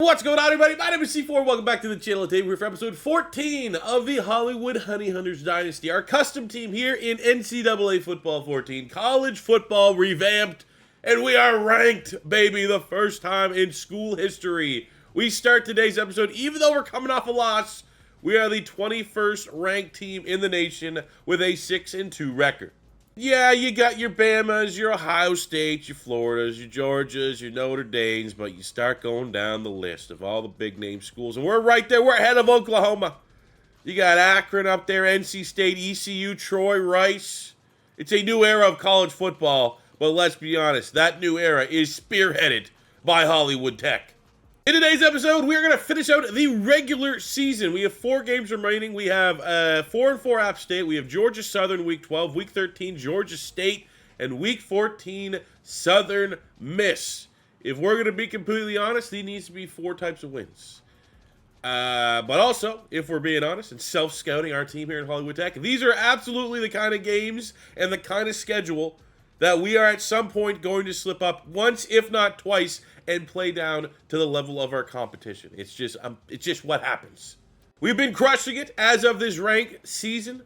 What's going on, everybody? My name is C4. Welcome back to the channel. Today we're here for episode 14 of the Hollywood Honey Hunters Dynasty, our custom team here in NCAA Football 14, College Football Revamped, and we are ranked, baby, the first time in school history. We start today's episode, even though we're coming off a loss, we are the 21st ranked team in the nation with a 6-2 record. Yeah, you got your Bamas, your Ohio States, your Floridas, your Georgias, your Notre Dames, but you start going down the list of all the big-name schools, and we're right there. We're ahead of Oklahoma. You got Akron up there, NC State, ECU, Troy, Rice. It's a new era of college football, but let's be honest, that new era is spearheaded by Hollywood Tech. In today's episode, we're going to finish out the regular season. We have 4 games remaining. We have 4-4 App State. We have Georgia Southern Week 12, Week 13 Georgia State, and Week 14 Southern Miss. If we're going to be completely honest, these needs to be 4 types of wins. But also, if we're being honest and self-scouting our team here in Hollywood Tech, these are absolutely the kind of games and the kind of schedule that we are at some point going to slip up once, if not twice, and play down to the level of our competition. It's just what happens. We've been crushing it as of this ranked season,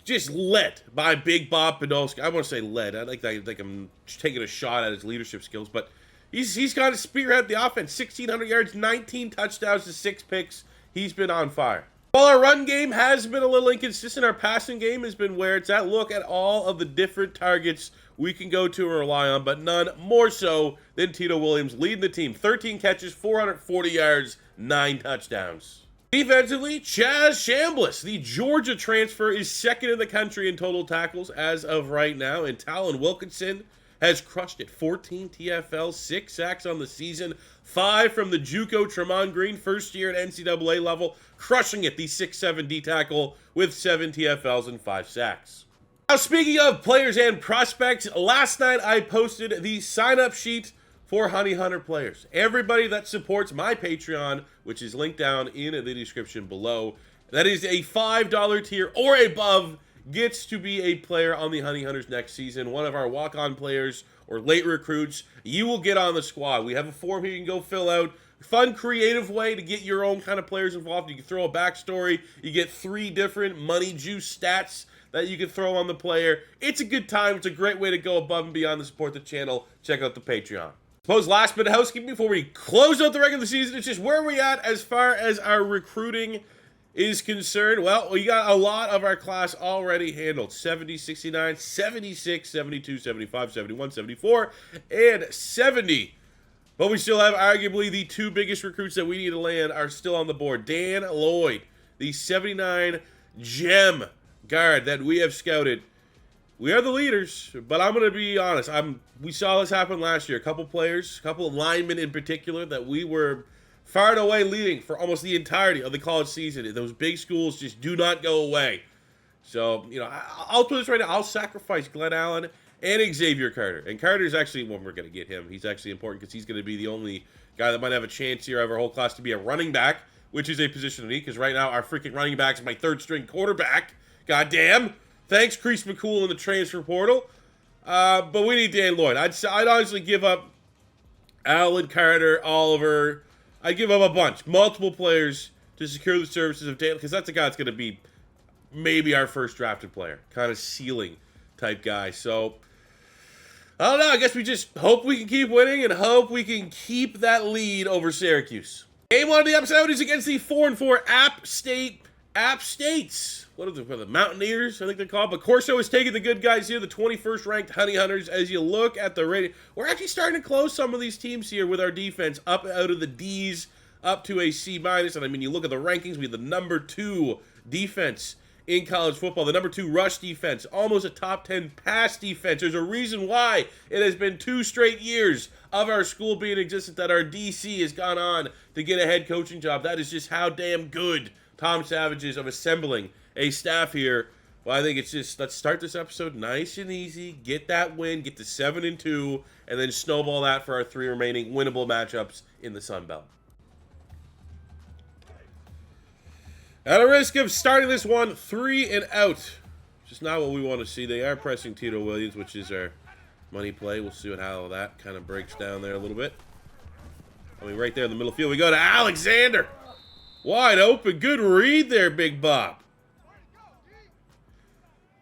just led by Big Bob Podolsky. I want to say led. I think I'm taking a shot at his leadership skills, but he's got to spearhead the offense. 1,600 yards, 19 touchdowns to 6 picks. He's been on fire. While our run game has been a little inconsistent, our passing game has been where it's at. Look at all of the different targets we can go to and rely on, but none more so than Tito Williams leading the team. 13 catches, 440 yards, 9 touchdowns. Defensively, Chaz Chambliss, the Georgia transfer, is second in the country in total tackles as of right now, and Talon Wilkinson has crushed it. 14 TFL, 6 sacks on the season, 5 from the JUCO Tremont Green, first year at NCAA level, crushing it, the 6'7" D tackle with 7 TFLs and 5 sacks. Now, speaking of players and prospects, last night I posted the sign-up sheet for Honey Hunter players. Everybody that supports my Patreon, which is linked down in the description below, that is a $5 tier or above, gets to be a player on the Honey Hunters next season. One of our walk-on players or late recruits, you will get on the squad. We have a form you can go fill out. Fun, creative way to get your own kind of players involved. You can throw a backstory. You get 3 different money juice stats that you can throw on the player. It's a good time. It's a great way to go above and beyond to support the channel. Check out the Patreon. Suppose last bit of housekeeping before we close out the regular season, it's just where are we at as far as our recruiting is concerned. Well, we got a lot of our class already handled. 70, 69, 76, 72, 75, 71, 74, and 70. But we still have arguably the 2 biggest recruits that we need to land are still on the board. Dan Lloyd, the 79 gem guard that we have scouted. We are the leaders, but I'm going to be honest. We saw this happen last year. A couple players, a couple of linemen in particular that we were far and away leading for almost the entirety of the college season. Those big schools just do not go away. So, you know, I'll put this right now. I'll sacrifice Glenn Allen and Xavier Carter. And Carter's actually, well, we're going to get him. He's actually important because he's going to be the only guy that might have a chance here out of our whole class to be a running back, which is a position of need because right now our freaking running back is my 3rd-string quarterback. God damn. Thanks, Crease McCool in the transfer portal. But we need Dan Lloyd. I'd honestly give up Allen, Carter, Oliver. I'd give up a bunch. Multiple players to secure the services of Dan, because that's a guy that's going to be maybe our first drafted player. Kind of ceiling type guy. So, I don't know. I guess we just hope we can keep winning and hope we can keep that lead over Syracuse. Game 1 of the episode is against the 4-4 App States. What are the Mountaineers, I think they're called. But Corso is taking the good guys here, the 21st ranked Honey Hunters. As you look at the rating, we're actually starting to close some of these teams here with our defense up out of the D's up to a C-. And I mean, you look at the rankings, we have the number 2 defense in college football, the number 2 rush defense, almost a top 10 pass defense. There's a reason why it has been 2 straight years of our school being existent that our DC has gone on to get a head coaching job. That is just how damn good Tom Savage is of assembling a staff here. Well, I think it's just, let's start this episode nice and easy, get that win, get to 7-2, and then snowball that for our 3 remaining winnable matchups in the Sun Belt. At a risk of starting this one 3 and out, just not what we want to see. They are pressing Tito Williams, which is our money play. We'll see how that kind of breaks down there a little bit. I mean, right there in the middle field. We go to Alexander. Wide open. Good read there, Big Bob.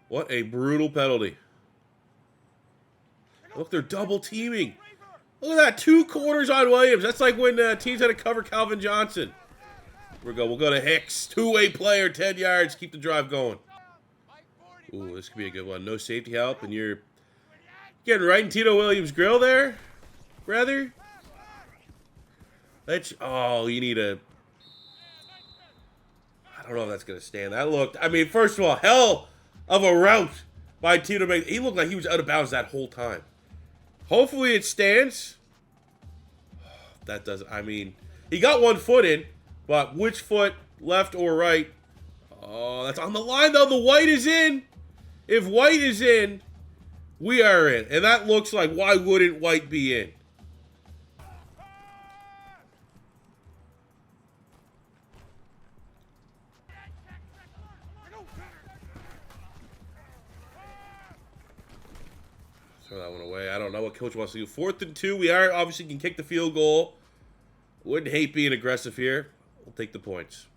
What a brutal penalty. Look, they're double teaming. Look at that. 2 corners on Williams. That's like when teams had to cover Calvin Johnson. Here we go. We'll go to Hicks. 2-way player, 10 yards. Keep the drive going. Ooh, this could be a good one. No safety help, and you're getting right in Tito Williams' grill there, brother. Oh, you need a... I don't know if that's going to stand. That looked... I mean, first of all, hell of a route by Tito. He looked like he was out of bounds that whole time. Hopefully it stands. That doesn't... I mean, he got 1 foot in, but which foot, left or right? Oh, that's on the line, though. The white is in. If white is in, we are in. And that looks like, why wouldn't white be in? Throw that one away. I don't know what coach wants to do. 4th and 2. We are obviously can kick the field goal. Wouldn't hate being aggressive here. We'll take the points.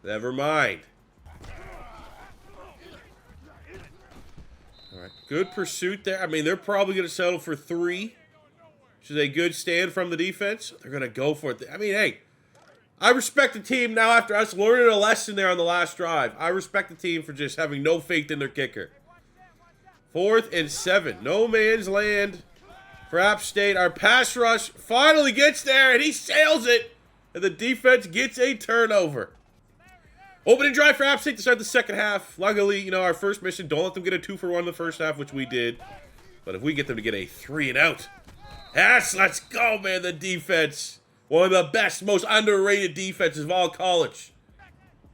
Never mind. All right. Good pursuit there. I mean, they're probably going to settle for 3. Which is a good stand from the defense. They're going to go for it. I mean, hey, I respect the team now after us learning a lesson there on the last drive. I respect the team for just having no faith in their kicker. 4th and 7. No man's land for App State. Our pass rush finally gets there, and he sails it. And the defense gets a turnover. Opening drive for App State to start the second half. Luckily, you know, our first mission, don't let them get a 2-for-1 in the first half, which we did. But if we get them to get a 3 and out. Yes, let's go, man, the defense. One of the best, most underrated defenses of all college.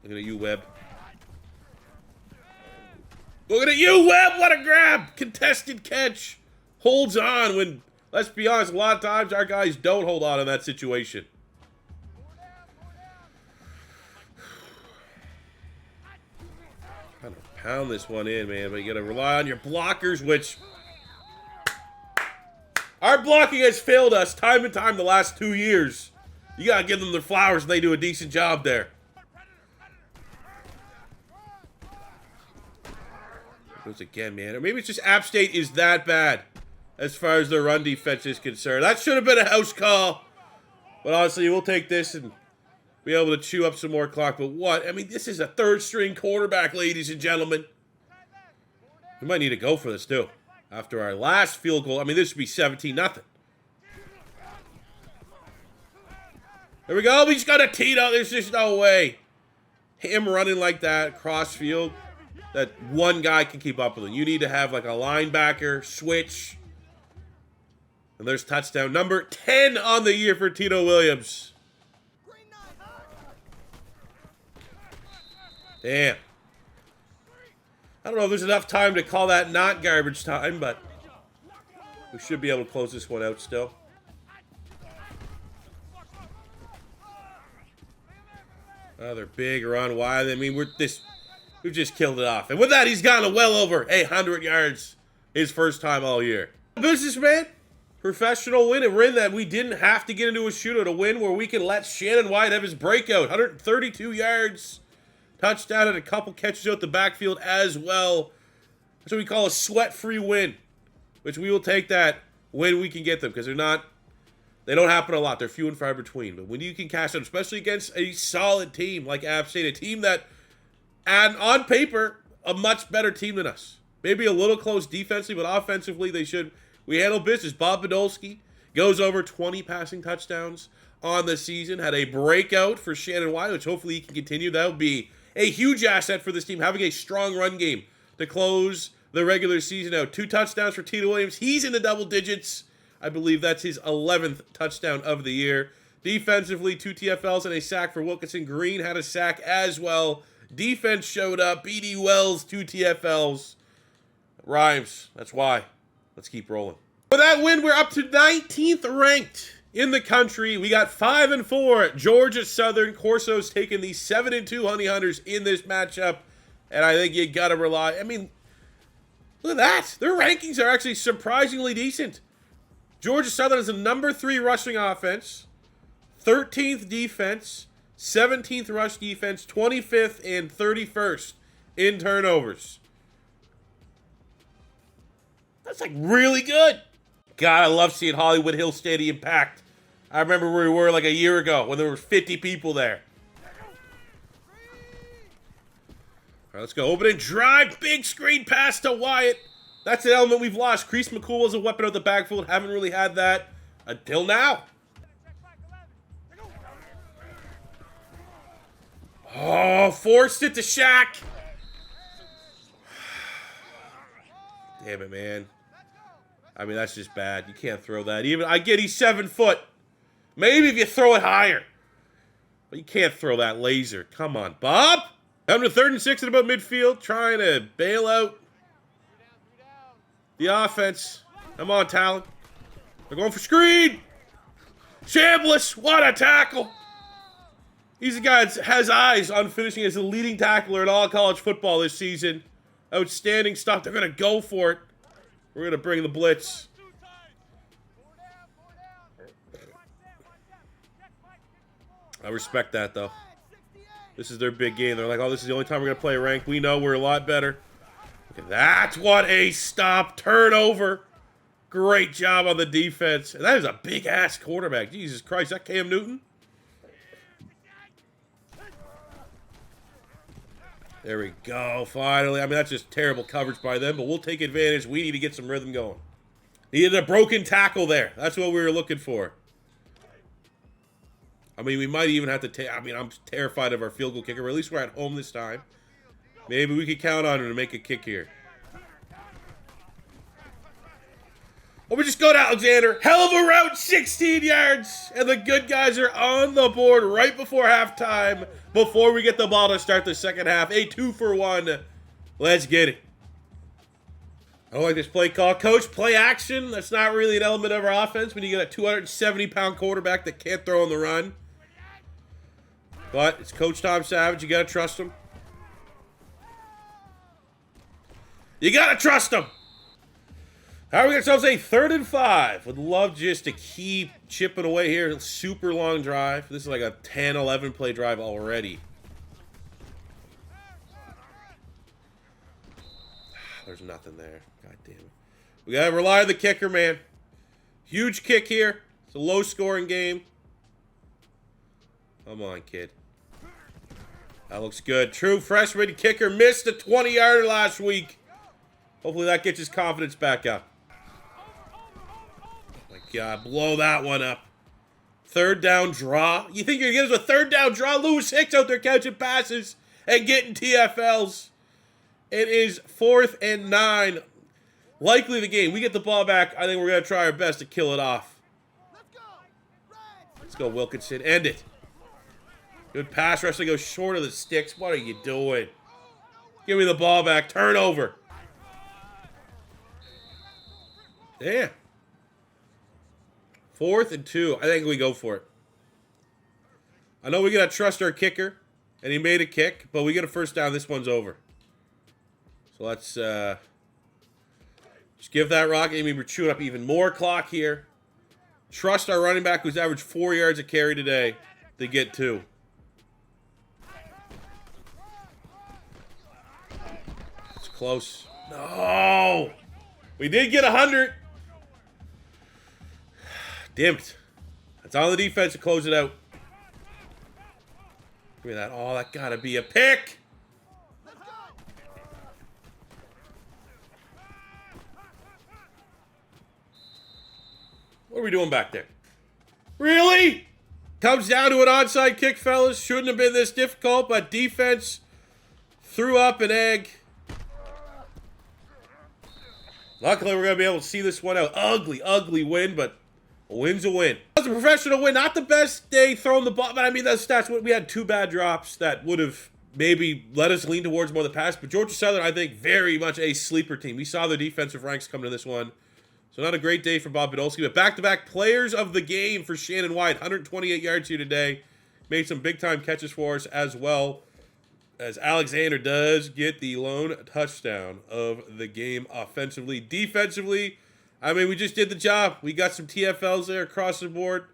Looking at you, Webb. Looking at you, Webb. What a grab. Contested catch. Holds on when, let's be honest, a lot of times our guys don't hold on in that situation. Trying to pound this one in, man, but you got to rely on your blockers, which... Our blocking has failed us time and time the last 2 years. You got to give them their flowers and they do a decent job there. Goes again, man. Or maybe it's just App State is that bad as far as their run defense is concerned. That should have been a house call. But honestly, we'll take this and be able to chew up some more clock. But what? I mean, this is a 3rd-string quarterback, ladies and gentlemen. We might need to go for this, too. After our last field goal, I mean, this would be 17-0. There we go. We just got a Tito. There's just no way. Him running like that, cross field, that one guy can keep up with him. You need to have like a linebacker, switch. And there's touchdown number 10 on the year for Tito Williams. Damn. I don't know if there's enough time to call that not garbage time, but we should be able to close this one out still. Another big run wide. I mean, we've just killed it off. And with that, he's gotten well over 100 yards his first time all year. Businessman, professional win, a win that we didn't have to get into a shootout, a win where we can let Shannon White have his breakout. 132 yards. Touchdown and a couple catches out the backfield as well. That's what we call a sweat-free win, which we will take that when we can get them because they don't happen a lot. They're few and far between. But when you can cash out, especially against a solid team like App State, a team that, and on paper, a much better team than us. Maybe a little close defensively, but offensively, we handle business. Bob Podolski goes over 20 passing touchdowns on the season. Had a breakout for Shannon White, which hopefully he can continue. That would be a huge asset for this team, having a strong run game to close the regular season out. 2 touchdowns for Tito Williams. He's in the double digits. I believe that's his 11th touchdown of the year. Defensively, 2 TFLs and a sack for Wilkinson. Green had a sack as well. Defense showed up. B.D. Wells, 2 TFLs. Rhymes. That's why. Let's keep rolling. With that win, we're up to 19th ranked in the country. We got 5-4 Georgia Southern. Corso's taking the 7-2 Honey Hunters in this matchup, and I think you got to rely. I mean, look at that. Their rankings are actually surprisingly decent. Georgia Southern is a number 3 rushing offense, 13th defense, 17th rush defense, 25th and 31st in turnovers. That's like really good. God, I love seeing Hollywood Hill Stadium packed. I remember where we were like a year ago when there were 50 people there. All right, let's go. Open and drive. Big screen pass to Wyatt. That's an element we've lost. Crease McCool was a weapon out the backfield. Haven't really had that until now. Oh, forced it to Shaq. Damn it, man. I mean, that's just bad. You can't throw that. Even I get he's 7 foot. Maybe if you throw it higher. But you can't throw that laser. Come on, Bob. Come to 3rd and 6 at about midfield. Trying to bail out the offense. Come on, Talon. They're going for screen. Chambliss. What a tackle. He's the guy that has eyes on finishing as the leading tackler in all college football this season. Outstanding stuff. They're going to go for it. We're going to bring the blitz. I respect that, though. This is their big game. They're like, oh, this is the only time we're going to play ranked. We know we're a lot better. Look at that. What a stop. Turnover. Great job on the defense. And that is a big-ass quarterback. Jesus Christ. Is that Cam Newton? There we go, finally. I mean, that's just terrible coverage by them, but we'll take advantage. We need to get some rhythm going. Needed a broken tackle there. That's what we were looking for. I mean, we might even have to take... I mean, I'm terrified of our field goal kicker, but at least we're at home this time. Maybe we could count on him to make a kick here. Oh, we just go to Alexander. Hell of a route, 16 yards. And the good guys are on the board right before halftime. Before we get the ball to start the second half. A 2-for-1. Let's get it. I don't like this play call. Coach, play action. That's not really an element of our offense when you get a 270-pound quarterback that can't throw on the run. But it's Coach Tom Savage. You got to trust him. You got to trust him. How are we going to ourselves a 3rd and 5? Would love just to keep chipping away here. Super long drive. This is like a 10, 11 play drive already. There's nothing there. God damn it. We got to rely on the kicker, man. Huge kick here. It's a low-scoring game. Come on, kid. That looks good. True freshman kicker missed a 20-yarder last week. Hopefully that gets his confidence back up. God, blow that one up. 3rd down draw. You think you're going to get us a 3rd down draw? Lewis Hicks out there catching passes and getting TFLs. It is 4th and 9. Likely the game. We get the ball back. I think we're going to try our best to kill it off. Let's go, Wilkinson. End it. Good pass rush to go short of the sticks. What are you doing? Give me the ball back. Turnover. Damn. 4th and 2. I think we go for it. I know we got to trust our kicker, and he made a kick, but we get a first down. This one's over. So let's just give that rock. I mean, we're chewing up even more clock here. Trust our running back, who's averaged 4 yards a carry today, to get 2. It's close. No! We did get 100. Damn it. That's on the defense to close it out. Give me that. Oh, that gotta be a pick. What are we doing back there? Really? Comes down to an onside kick, fellas. Shouldn't have been this difficult, but defense threw up an egg. Luckily, we're going to be able to see this one out. Ugly, ugly win, but a win's a win. That was a professional win. Not the best day throwing the ball, but I mean, those stats, we had 2 bad drops that would have maybe let us lean towards more of the pass. But Georgia Southern, I think, very much a sleeper team. We saw their defensive ranks come to this one. So not a great day for Bob Podolski, but back-to-back players of the game for Shannon White. 128 yards here today. Made some big-time catches for us as well, as Alexander does get the lone touchdown of the game offensively. Defensively, I mean, we just did the job. We got some TFLs there across the board.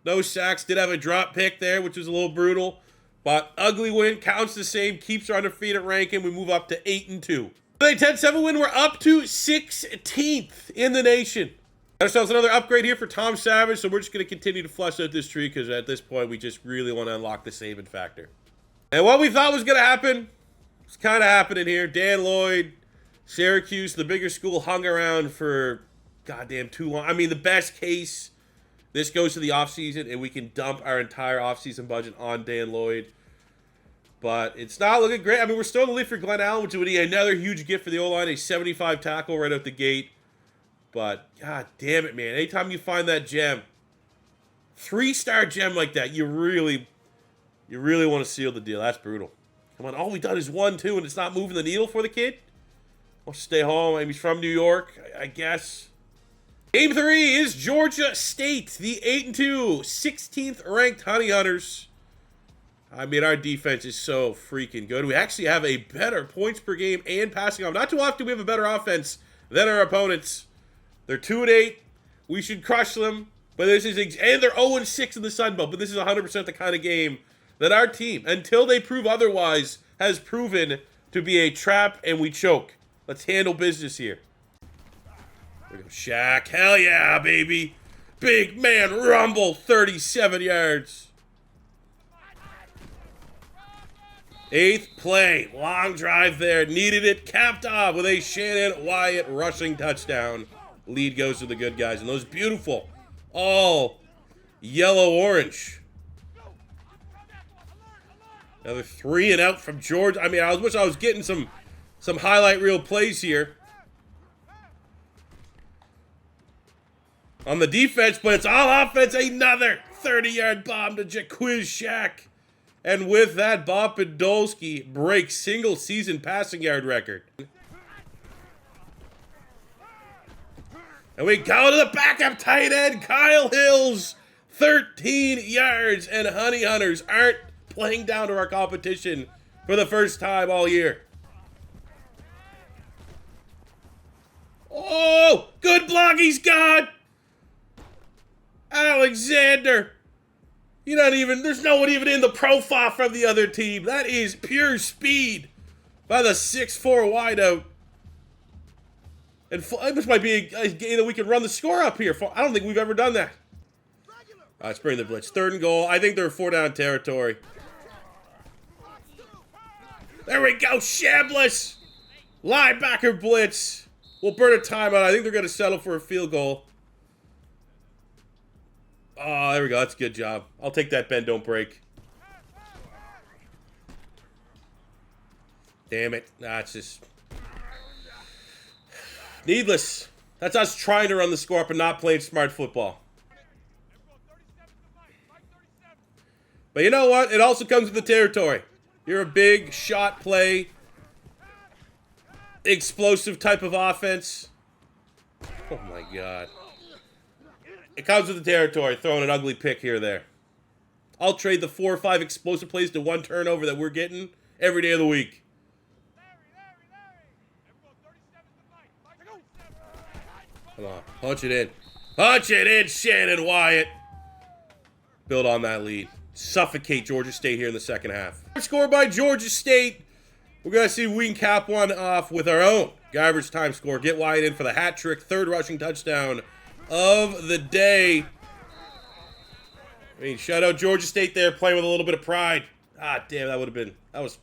No sacks. Did have a drop pick there, which was a little brutal. But ugly win. Counts the same. Keeps our undefeated ranking. We move up to 8-2. With a 10-7 win, we're up to 16th in the nation. Got ourselves another upgrade here for Tom Savage, so we're just going to continue to flush out this tree because at this point, we just really want to unlock the saving factor. And what we thought was going to happen, it's kind of happening here. Dan Lloyd, Syracuse, the bigger school, hung around for goddamn too long. I mean, the best case, this goes to the offseason, and we can dump our entire offseason budget on Dan Lloyd. But it's not looking great. I mean, we're still in the lead for Glenn Allen, which would be another huge gift for the O-line, a 75 tackle right out the gate. But, god damn it, man. Anytime you find that gem, 3-star gem like that, you really want to seal the deal. That's brutal. Come on, all we done is 1-2, and it's not moving the needle for the kid? Wants to stay home. Maybe he's from New York, I guess. Game 3 is Georgia State, the 8-2, 16th ranked Honey Hunters. I mean, our defense is so freaking good. We actually have a better points per game and passing off. Not too often we have a better offense than our opponents. They're 2-8. We should crush them. But this is, and they're 0-6 in the Sun Belt. But this is 100% the kind of game that our team, until they prove otherwise, has proven to be a trap, and we choke. Let's handle business here. There we go, Shaq. Hell yeah, baby. Big man rumble, 37 yards. 8th play, long drive there, needed it, capped off with a Shannon Wyatt rushing touchdown. Lead goes to the good guys, and those beautiful, all yellow-orange. Another 3 and out from George. I mean, I wish I was getting some highlight reel plays here on the defense, but it's all offense. Another 30-yard bomb to Jaquiz Shaq. And with that, Bob Podolski breaks single-season passing yard record. And we go to the backup tight end, Kyle Hills. 13 yards, and Honey Hunters aren't playing down to our competition for the first time all year. Oh, good block, he's gone. Alexander. You're not even, there's no one even in the profile from the other team. That is pure speed by the 6'4" wideout. And this might be a game that we can run the score up here. I don't think we've ever done that. Let's bring the blitz. 3rd and goal. I think they're 4-down territory. There we go. Shambliss. Linebacker blitz. We'll burn a timeout. I think they're going to settle for a field goal. Oh, there we go. That's a good job. I'll take that bend, don't break. Damn it. It's just needless. That's us trying to run the score up and not playing smart football. But you know what? It also comes with the territory. You're a big shot play, explosive type of offense. Oh my God. It comes with the territory, throwing an ugly pick here or there. I'll trade the 4 or 5 explosive plays to 1 turnover that we're getting every day of the week. Come on, punch it in. Punch it in, Shannon Wyatt. Build on that lead. Suffocate Georgia State here in the second half. Score by Georgia State. We're going to see if we can cap one off with our own garbage time score. Get Wyatt in for the hat trick. 3rd rushing touchdown of the day. I mean, shout out Georgia State there, playing with a little bit of pride. Ah, damn, that was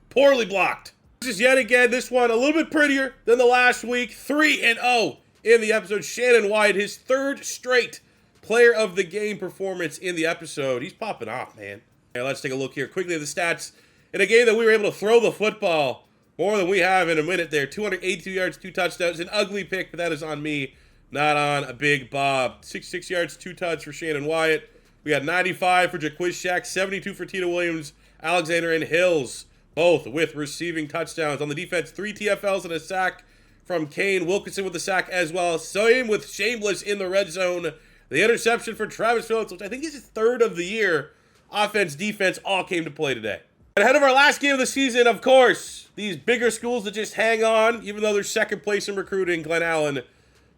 poorly blocked. Just yet again, this one a little bit prettier than the last week. 3-0 in the episode. Shannon Wyatt, his 3rd straight player of the game performance in the episode. He's popping off, man. Right, let's take a look here quickly at the stats. In a game that we were able to throw the football more than we have in a minute there. 282 yards, 2 touchdowns. An ugly pick, but that is on me. Not on a Big Bob. 66 yards, 2 touchdowns for Shannon Wyatt. We got 95 for Jaquiz Shaq, 72 for Tito Williams, Alexander, and Hills, both with receiving touchdowns. On the defense, 3 TFLs and a sack from Kane. Wilkinson with the sack as well. Same with Shameless in the red zone. The interception for Travis Phillips, which I think is his third of the year. Offense, defense, all came to play today. And ahead of our last game of the season, of course, these bigger schools that just hang on, even though they're second place in recruiting, Glen Allen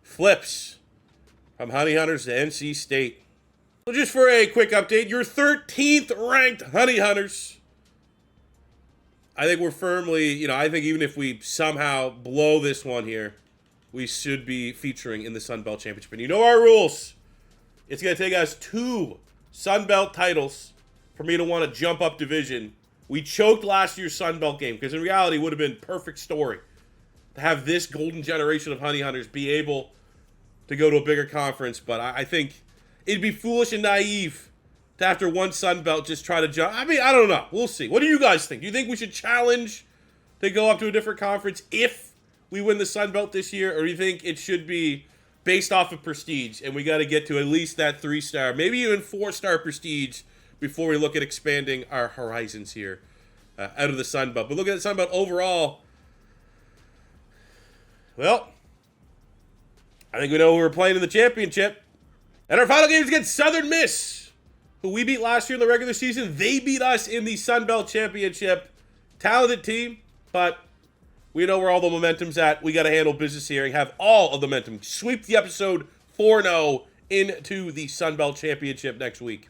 flips from Honey Hunters to NC State. So just for a quick update, your 13th ranked Honey Hunters. I think we're firmly, I think even if we somehow blow this one here, we should be featuring in the Sun Belt Championship. And you know our rules. It's going to take us 2 Sun Belt titles for me to want to jump up division. We choked last year's Sun Belt game because in reality it would have been a perfect story to have this golden generation of Honey Hunters be able to go to a bigger conference. But I think it'd be foolish and naive to after one Sun Belt just try to jump. I mean, I don't know. We'll see. What do you guys think? Do you think we should challenge to go up to a different conference if we win the Sun Belt this year? Or do you think it should be based off of prestige and we got to get to at least that 3-star, maybe even 4-star prestige before we look at expanding our horizons here out of the Sun Belt? But look at the Sun Belt overall. Well, I think we know who we're playing in the championship. And our final game is against Southern Miss, who we beat last year in the regular season. They beat us in the Sun Belt Championship. Talented team, but we know where all the momentum's at. We got to handle business here and have all of the momentum. Sweep the episode 4-0 into the Sun Belt Championship next week.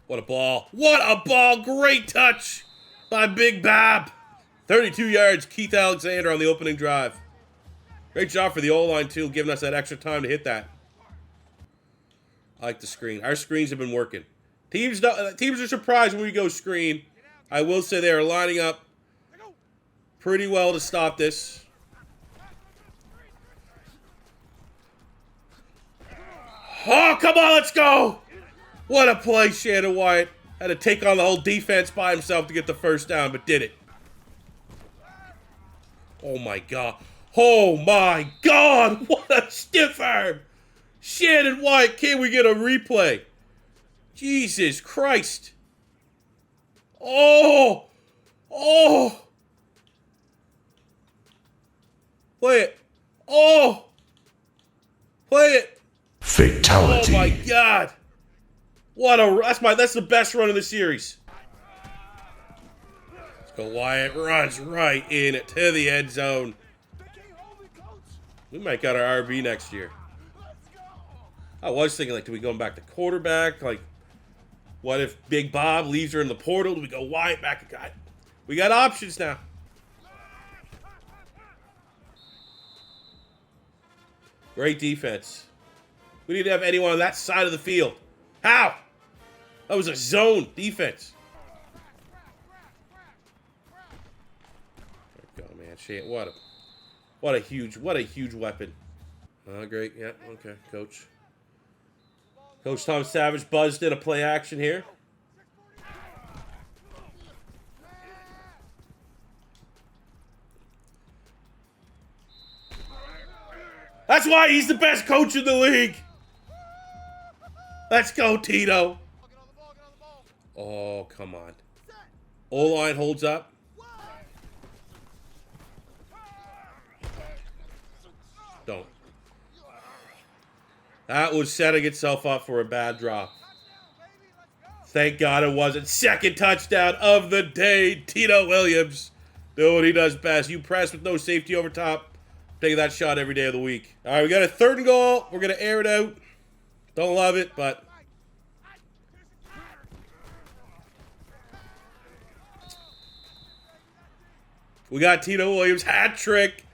What a ball. What a ball. Great touch by Big Bab. 32 yards, Keith Alexander on the opening drive. Great job for the O-line, too, giving us that extra time to hit that. I like the screen. Our screens have been working. Teams are surprised when we go screen. I will say they are lining up pretty well to stop this. Oh, come on, let's go! What a play, Shannon Wyatt. Had to take on the whole defense by himself to get the first down, but did it. Oh, my God. Oh, my God! What a stiff arm! Shannon Wyatt, can we get a replay? Jesus Christ. Oh! Oh! Play it. Oh! Play it. Fatality. Oh my God. That's the best run of the series. Let's go, Wyatt. Runs right in to the end zone. We might got our RB next year. I was thinking, do we go back to quarterback? What if Big Bob leaves her in the portal? Do we go Wyatt back? God, we got options now. Great defense. We need to have anyone on that side of the field. How? That was a zone defense. There we go, man. Shit, what a huge weapon. Great. Yeah. Okay, Coach. Coach Tom Savage buzzed in a play action here. That's why he's the best coach in the league. Let's go, Tito. Oh, come on. O-line holds up. Don't. That was setting itself up for a bad drop. Thank God it wasn't. Second touchdown of the day. Tito Williams doing what he does best. You press with no safety over top. Taking that shot every day of the week. All right, we got a 3rd and goal. We're going to air it out. Don't love it, but... we got Tito Williams, hat trick.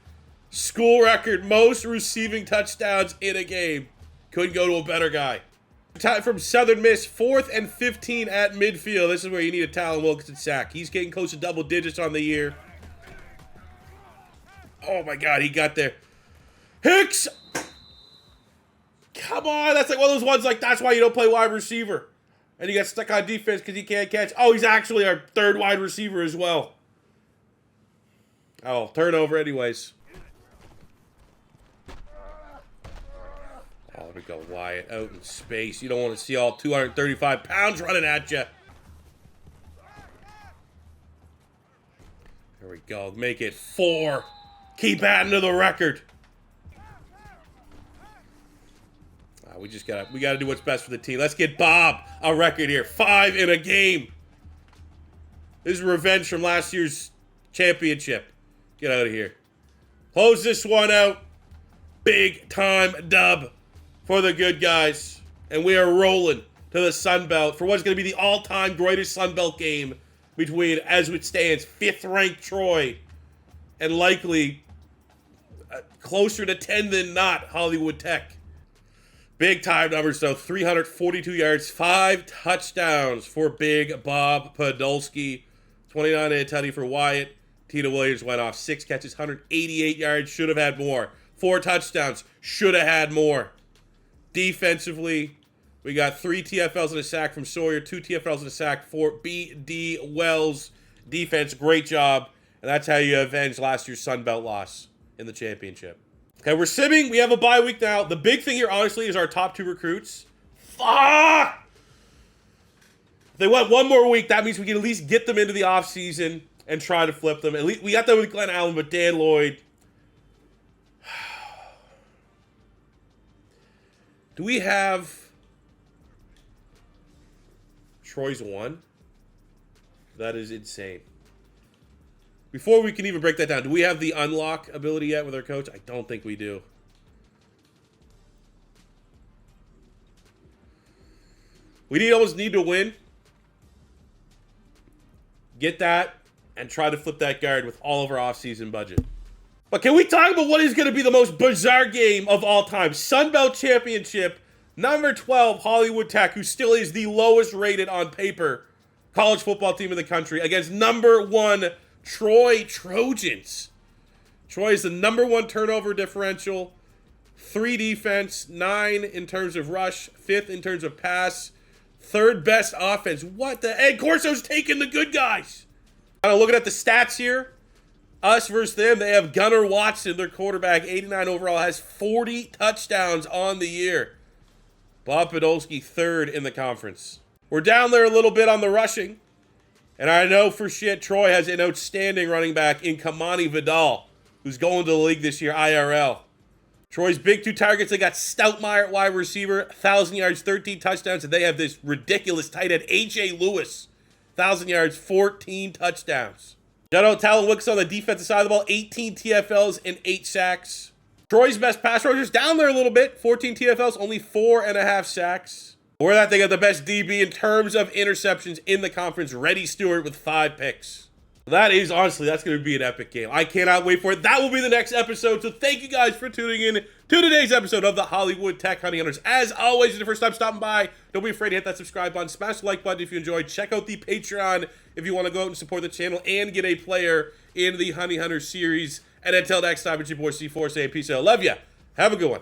School record, most receiving touchdowns in a game. Couldn't go to a better guy. Time from Southern Miss, 4th and 15 at midfield. This is where you need a Talon Wilkinson sack. He's getting close to double digits on the year. Oh my God, he got there. Hicks! Come on, that's like one of those ones that's why you don't play wide receiver. And he got stuck on defense because he can't catch. Oh, he's actually our 3rd wide receiver as well. Oh, turnover anyways. Oh, there we go, Wyatt out in space. You don't want to see all 235 pounds running at you. There we go. Make it 4. Keep adding to the record. We gotta do what's best for the team. Let's get Bob a record here. 5 in a game. This is revenge from last year's championship. Get out of here. Close this one out. Big time dub for the good guys. And we are rolling to the Sun Belt for what's going to be the all-time greatest Sun Belt game between, as it stands, 5th-ranked Troy and likely closer to 10 than not Hollywood Tech. Big time numbers, though. 342 yards, 5 touchdowns for Big Bob Podolsky. 29 and a tutty for Wyatt. Tito Williams went off 6 catches, 188 yards. Should have had more. 4 touchdowns. Should have had more. Defensively, we got 3 TFLs and a sack from Sawyer, 2 TFLs and a sack for B.D. Wells. Defense, great job. And that's how you avenge last year's Sun Belt loss in the championship. Okay, we're simming. We have a bye week now. The big thing here, honestly, is our top 2 recruits. Fuck! If they went one more week, that means we can at least get them into the offseason and try to flip them. At least we got that with Glenn Allen, but Dan Lloyd. Do we have Troy's 1? That is insane. Before we can even break that down, do we have the unlock ability yet with our coach? I don't think we do. We almost need to win. Get that and try to flip that guard with all of our offseason budget. But can we talk about what is going to be the most bizarre game of all time? Sun Belt Championship, number 12, Hollywood Tech, who still is the lowest rated on paper college football team in the country, against number 1 Troy Trojans. Troy is the number 1 turnover differential, 3 defense, 9 in terms of rush, 5th in terms of pass, 3rd best offense. What the heck? Corso's taking the good guys. Looking at the stats here, us versus them, they have Gunnar Watson, their quarterback, 89 overall, has 40 touchdowns on the year. Bob Podolsky, 3rd in the conference. We're down there a little bit on the rushing. And I know for shit Troy has an outstanding running back in Kamani Vidal, who's going to the league this year, IRL. Troy's big 2 targets, they got Stoutmeyer at wide receiver, 1,000 yards, 13 touchdowns, and they have this ridiculous tight end, A.J. Lewis, 1,000 yards, 14 touchdowns. Shout out Talon Wicks on the defensive side of the ball, 18 TFLs and 8 sacks. Troy's best pass rushers down there a little bit, 14 TFLs, only 4.5 sacks. Or that they got the best DB in terms of interceptions in the conference, Reddy Stewart with 5 picks. That is, honestly, that's going to be an epic game. I cannot wait for it. That will be the next episode. So thank you guys for tuning in to today's episode of the Hollywood Tech Honey Hunters. As always, if it's your first time stopping by, don't be afraid to hit that subscribe button. Smash the like button if you enjoyed. Check out the Patreon if you want to go out and support the channel and get a player in the Honey Hunter series. And until next time, it's your boy C4 saying peace out. Love ya. Have a good one.